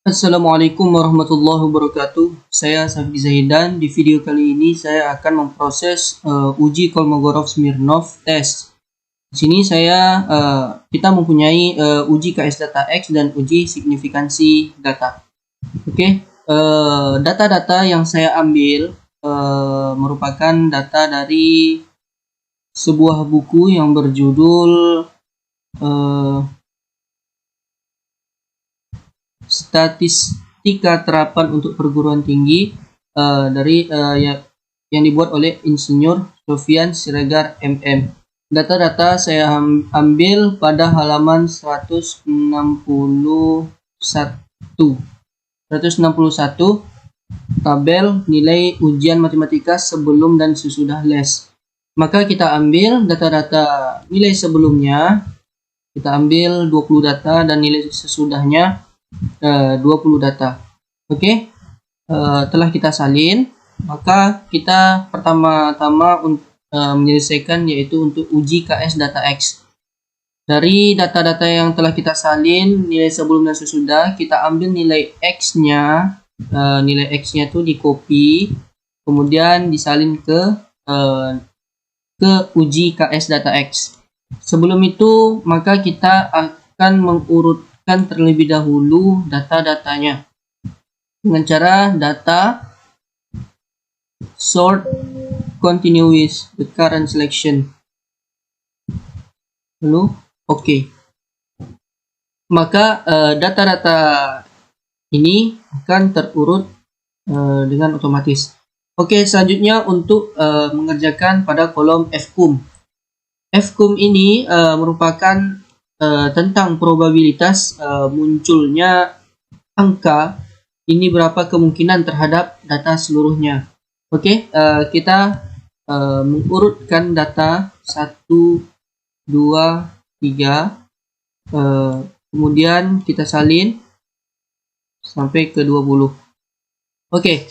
Assalamualaikum warahmatullahi wabarakatuh. Saya Safi Zahidan. Di video kali ini saya akan memproses uji Kolmogorov-Smirnov test. Di sini kita mempunyai uji KS data X dan uji signifikansi data. Oke, data-data yang saya ambil merupakan data dari sebuah buku yang berjudul Statistika Terapan untuk Perguruan Tinggi yang dibuat oleh Insinyur Sofyan Siregar MM. Data-data saya ambil pada halaman 161 tabel nilai ujian matematika sebelum dan sesudah les. Maka kita ambil data-data nilai sebelumnya, kita ambil 20 data dan nilai sesudahnya 20 data. Oke, telah kita salin, maka kita pertama-tama menyelesaikan yaitu untuk uji KS data X. Dari data-data yang telah kita salin, nilai sebelum dan sesudah, kita ambil nilai X-nya. Nilai X-nya itu di copy, kemudian disalin ke uji KS data X. Sebelum itu, maka kita akan mengurutkan terlebih dahulu data-datanya dengan cara data sort continue with the current selection. Lalu oke. Maka data-data ini akan terurut dengan otomatis. Oke, selanjutnya untuk mengerjakan pada kolom FCUM. FCUM ini merupakan tentang probabilitas munculnya angka ini berapa kemungkinan terhadap data seluruhnya. Oke, kita mengurutkan data 1, 2, 3, kemudian kita salin sampai ke 20. Oke,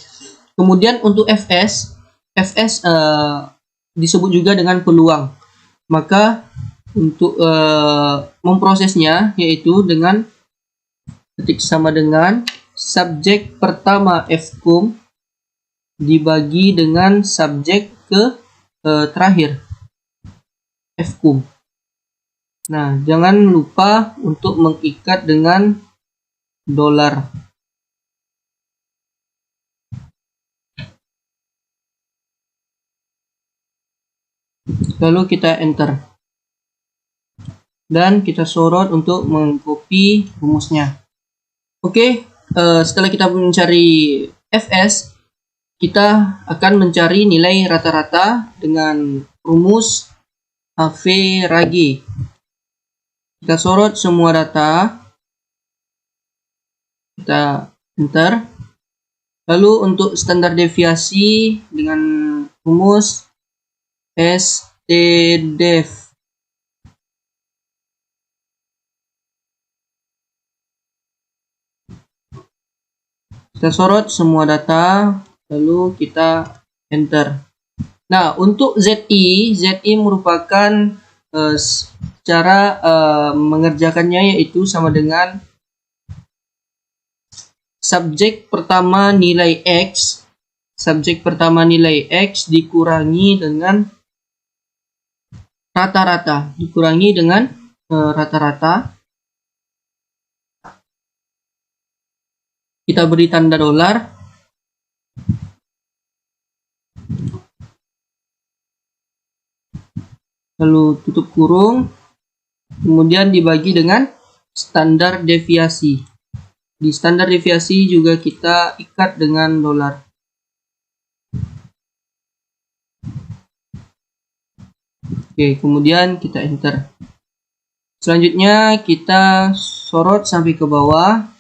kemudian untuk FS disebut juga dengan peluang. Maka untuk memprosesnya yaitu dengan ketik sama dengan subjek pertama FCUM dibagi dengan subjek ke terakhir FCUM. Nah, jangan lupa untuk mengikat dengan dolar. Lalu kita enter. Dan kita sorot untuk mengcopy rumusnya. Oke, setelah kita mencari FS, kita akan mencari nilai rata-rata dengan rumus Average. Kita sorot semua data, kita enter. Lalu untuk standar deviasi dengan rumus STDEV. Kita sorot semua data, lalu kita enter. Nah, untuk ZI merupakan cara mengerjakannya yaitu sama dengan subjek pertama nilai X dikurangi dengan rata-rata, kita beri tanda dolar. Lalu tutup kurung, kemudian dibagi dengan standar deviasi. Di standar deviasi juga kita ikat dengan dolar. Oke, kemudian kita enter. Selanjutnya kita sorot sampai ke bawah.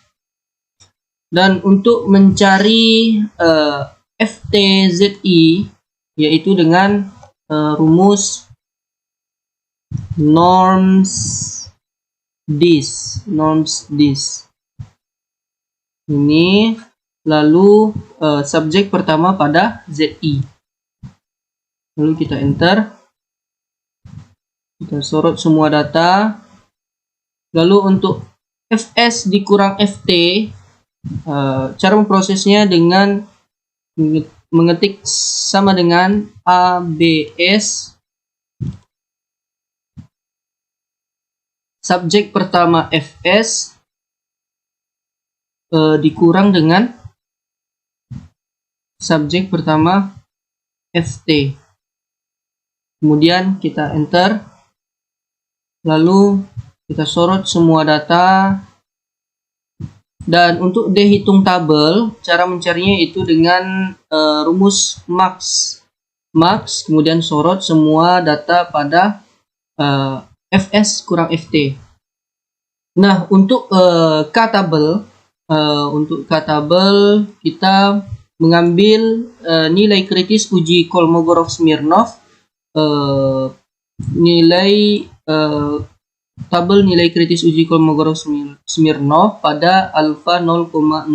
Dan untuk mencari FTZI yaitu dengan rumus norms this. Ini lalu subjek pertama pada ZI. Lalu kita enter. Kita sorot semua data. Lalu untuk FS dikurang FT Cara memprosesnya dengan mengetik sama dengan ABS subjek pertama FS dikurang dengan subjek pertama FT. Kemudian kita enter, lalu kita sorot semua data. Dan untuk dehitung tabel, cara mencarinya itu dengan rumus max, kemudian sorot semua data pada FS kurang FT. Nah, untuk K-tabel, kita mengambil nilai kritis uji Kolmogorov-Smirnov, tabel nilai kritis uji Kolmogorov-Smirnov pada alfa 0,05.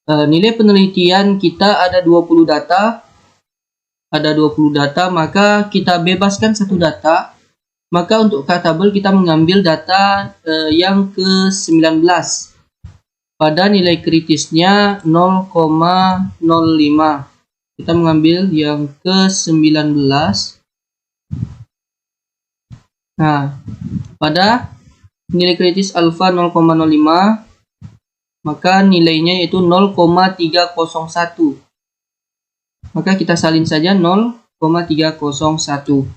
Nilai penelitian kita ada 20 data. Maka kita bebaskan satu data. Maka untuk K-tabel kita mengambil data yang ke-19 pada nilai kritisnya 0,05. Kita mengambil yang ke-19. Nah, pada nilai kritis alfa 0,05, maka nilainya yaitu 0,301. Maka kita salin saja 0,301.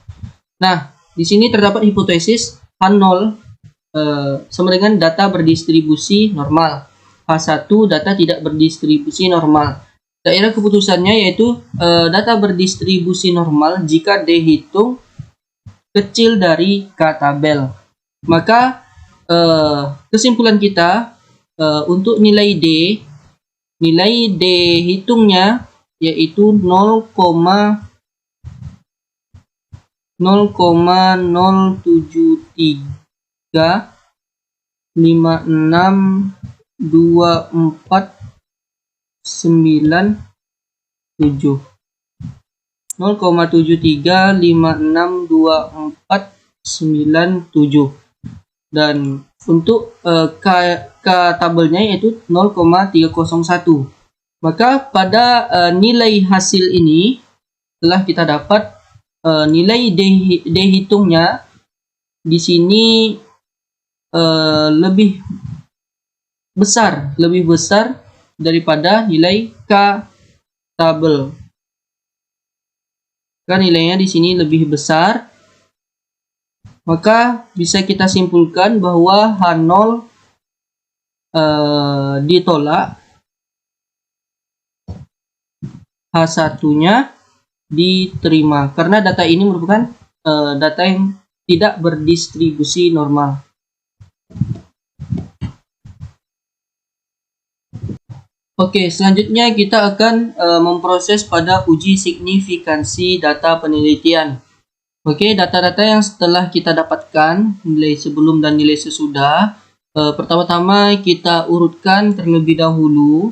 Nah, di sini terdapat hipotesis H0 sama dengan data berdistribusi normal. H1 data tidak berdistribusi normal. Daerah keputusannya yaitu data berdistribusi normal jika dihitung kecil dari K-tabel. Maka kesimpulan kita untuk nilai D hitungnya yaitu 0,073562497. 0,73562497. Dan untuk K-tabelnya yaitu 0,301. Maka pada nilai hasil ini telah kita dapat nilai D hitungnya di sini lebih besar daripada nilai K-tabel. Kan nilainya di sini lebih besar, maka bisa kita simpulkan bahwa H0 ditolak, H1-nya diterima karena data ini merupakan data yang tidak berdistribusi normal. Oke, selanjutnya kita akan memproses pada uji signifikansi data penelitian. Oke, data-data yang setelah kita dapatkan, nilai sebelum dan nilai sesudah, pertama-tama kita urutkan terlebih dahulu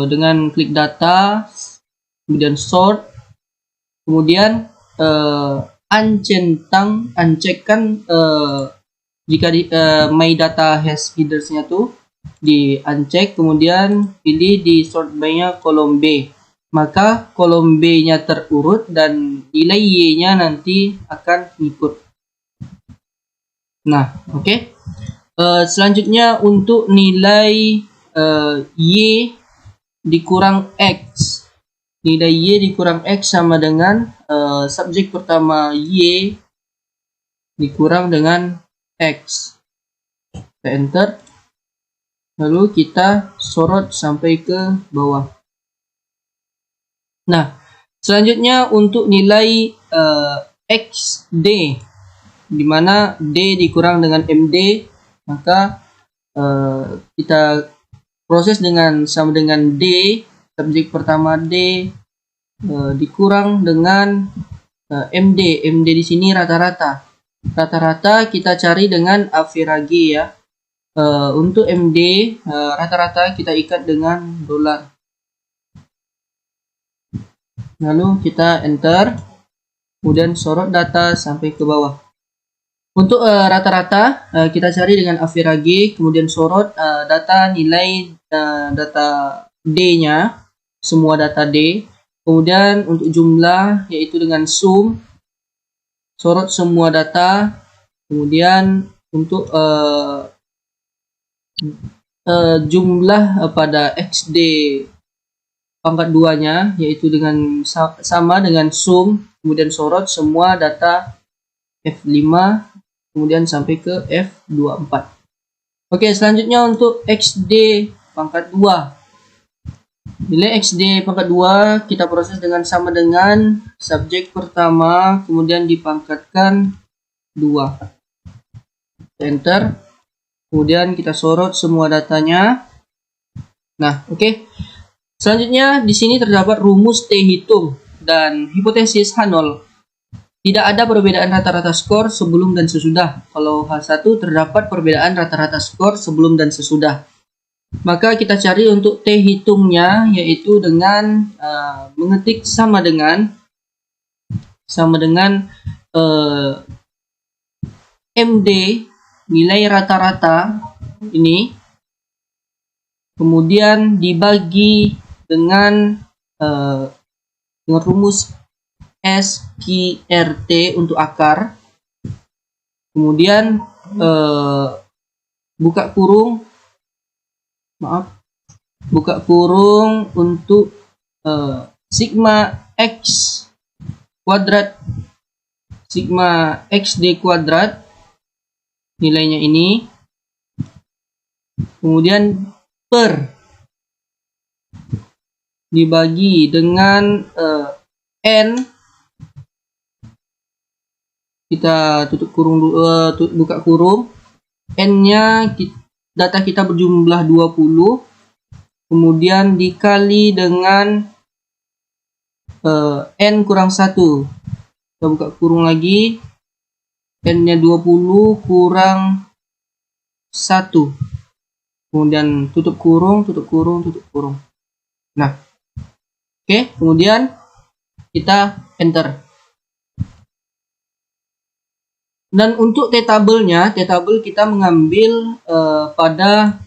dengan klik data, kemudian sort, kemudian uncekkan jika my data has headers-nya tuh di uncheck, kemudian pilih di sort by-nya kolom B, maka kolom B-nya terurut dan nilai Y-nya nanti akan ikut. Nah, oke. Selanjutnya untuk nilai Y dikurang X. Nilai Y dikurang X sama dengan subjek pertama Y dikurang dengan X. Kita enter. Lalu kita sorot sampai ke bawah. Nah, selanjutnya untuk nilai XD, di mana D dikurang dengan MD, maka kita proses sama dengan D, subjek pertama D dikurang dengan MD. MD di sini rata-rata. Rata-rata kita cari dengan average ya. Untuk MD rata-rata kita ikat dengan dolar. Lalu kita enter, kemudian sorot data sampai ke bawah. Untuk rata-rata kita cari dengan average, kemudian sorot data nilai data D-nya, semua data D. Kemudian untuk jumlah yaitu dengan sum, sorot semua data. Kemudian untuk jumlah pada XD pangkat 2-nya yaitu dengan sama dengan sum, kemudian sorot semua data F5 kemudian sampai ke F24. Oke, selanjutnya untuk XD pangkat 2. Nilai XD pangkat 2 kita proses dengan sama dengan subjek pertama kemudian dipangkatkan 2. Enter. Kemudian kita sorot semua datanya. Nah, oke. Selanjutnya di sini terdapat rumus T hitung dan hipotesis H0. Tidak ada perbedaan rata-rata skor sebelum dan sesudah. Kalau H1 terdapat perbedaan rata-rata skor sebelum dan sesudah. Maka kita cari untuk T hitungnya yaitu dengan mengetik sama dengan MD nilai rata-rata ini, kemudian dibagi dengan rumus SQRT untuk akar, kemudian buka kurung untuk sigma X kuadrat sigma XD kuadrat nilainya ini, kemudian per dibagi dengan N, kita tutup kurung, buka kurung, N-nya data kita berjumlah 20, kemudian dikali dengan N kurang 1, kita buka kurung lagi, N-nya 20 kurang 1, kemudian tutup kurung, tutup kurung, tutup kurung. Nah, oke, kemudian kita enter. Dan untuk T-tabelnya, T-tabel kita mengambil pada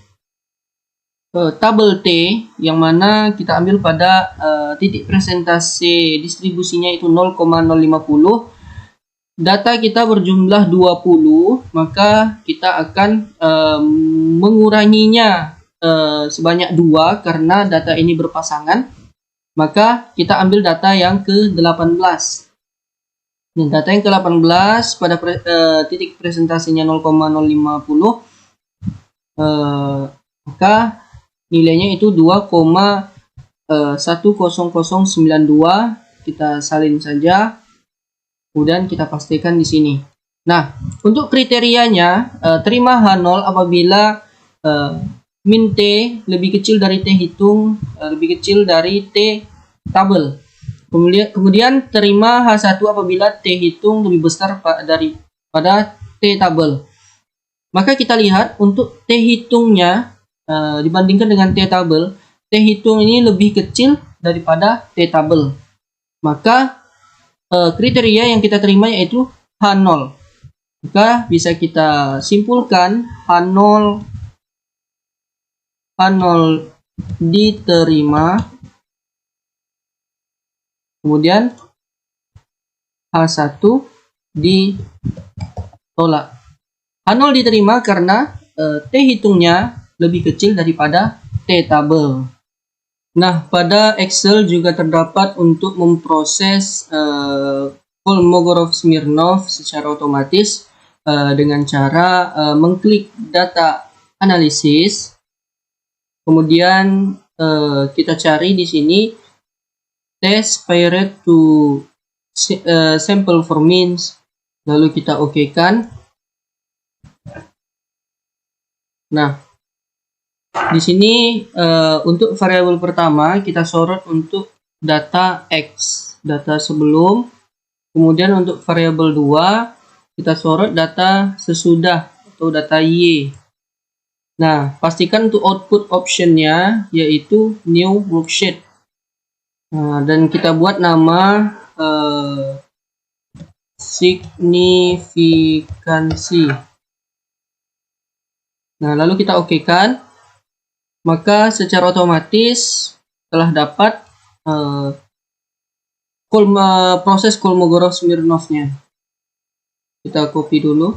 tabel T, yang mana kita ambil pada titik presentasi distribusinya itu 0,050. Data kita berjumlah 20, maka kita akan menguranginya sebanyak 2 karena data ini berpasangan. Maka kita ambil data yang ke-18. Nah, data yang ke-18 pada titik presentasinya 0,050, maka nilainya itu 2,10092. Kita salin saja. Kemudian kita pastikan di sini. Nah, untuk kriterianya terima H0 apabila min T lebih kecil dari T hitung, lebih kecil dari T tabel. Kemudian terima H1 apabila T hitung lebih besar daripada T tabel. Maka kita lihat untuk T hitungnya dibandingkan dengan T tabel, T hitung ini lebih kecil daripada T tabel. Maka kriteria yang kita terima yaitu H0. Maka bisa kita simpulkan H0 diterima, kemudian H1 ditolak. H0 diterima karena T hitungnya lebih kecil daripada T tabel. Nah, pada Excel juga terdapat untuk memproses Kolmogorov-Smirnov secara otomatis dengan cara mengklik data analisis. Kemudian kita cari di sini test paired to sample for means, lalu kita oke-kan. Nah, di sini untuk variabel pertama kita sorot untuk data X, data sebelum. Kemudian untuk variabel 2 kita sorot data sesudah atau data Y. Nah, pastikan untuk output optionnya yaitu new worksheet. Nah, dan kita buat nama signifikansi. Nah, lalu kita okekan. Maka secara otomatis telah dapat proses Kolmogorov-Smirnovnya. Kita copy dulu.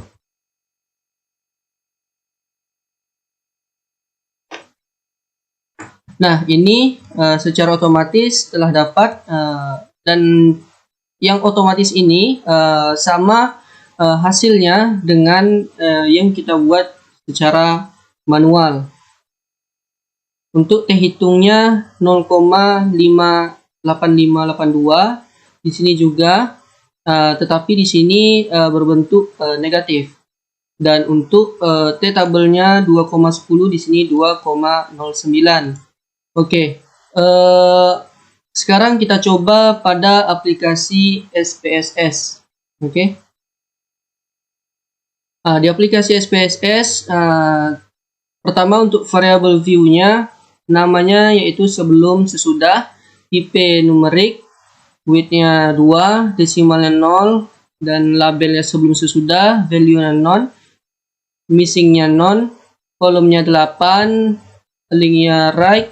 Nah, ini secara otomatis telah dapat dan yang otomatis ini sama hasilnya dengan yang kita buat secara manual. Untuk T hitungnya 0,58582. Di sini juga tetapi di sini berbentuk negatif. Dan untuk T tabelnya 2,10, di sini 2,09. Oke. Sekarang kita coba pada aplikasi SPSS. Oke. Di aplikasi SPSS pertama untuk variable view-nya namanya yaitu sebelum sesudah, tipe numerik, width-nya 2, desimalnya 0, dan labelnya sebelum sesudah, value-nya non, missing-nya non, kolomnya 8, link-nya right,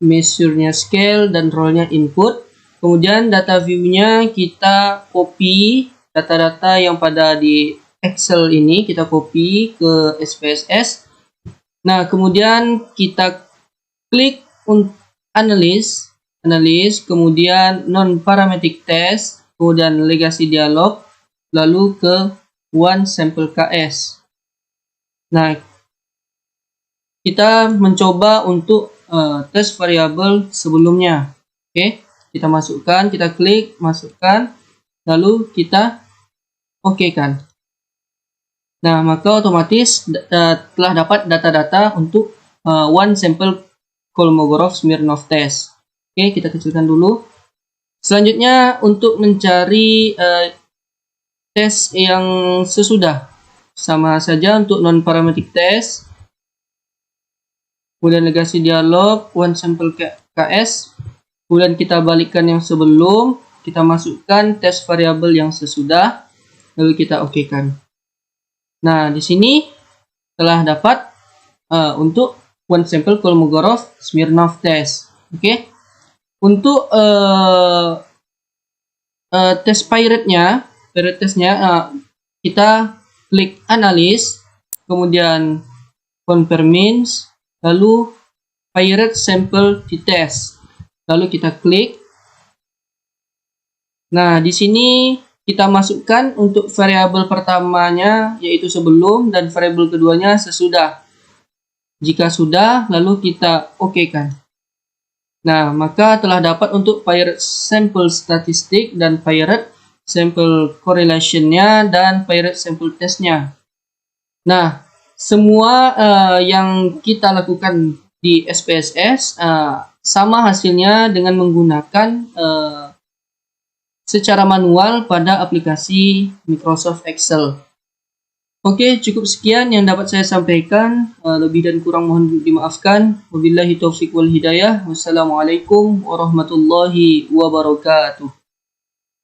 measure-nya scale, dan role-nya input. Kemudian data view-nya kita copy data-data yang pada di Excel ini, kita copy ke SPSS. Nah, kemudian kita klik analyze, kemudian non-parametric test, kemudian legacy dialog, lalu ke one sample KS. Nah, kita mencoba untuk tes variabel sebelumnya. Oke, kita masukkan, kita klik, masukkan, lalu kita okekan. Nah, maka otomatis telah dapat data-data untuk one sample Kolmogorov-Smirnov test. Oke, kita kecilkan dulu. Selanjutnya untuk mencari tes yang sesudah, sama saja untuk non-parametric test, kemudian legacy dialog, one sample KS, kemudian kita balikkan yang sebelum, kita masukkan tes variabel yang sesudah, lalu kita okekan. Nah, di sini telah dapat untuk one sample Kolmogorov-Smirnov test. Oke. Untuk tes pirate-nya, kita klik analyze, kemudian compare means, lalu pirate sample test. Lalu kita klik. Nah, di sini kita masukkan untuk variabel pertamanya yaitu sebelum dan variabel keduanya sesudah. Jika sudah, lalu kita okekan. Nah, maka telah dapat untuk pirate sample statistik dan pirate sample correlation-nya dan pirate sample test-nya. Nah, semua yang kita lakukan di SPSS sama hasilnya dengan menggunakan secara manual pada aplikasi Microsoft Excel. Oke, cukup sekian yang dapat saya sampaikan. Lebih dan kurang mohon dimaafkan. Wabillahi taufiq wal hidayah. Wassalamualaikum warahmatullahi wabarakatuh.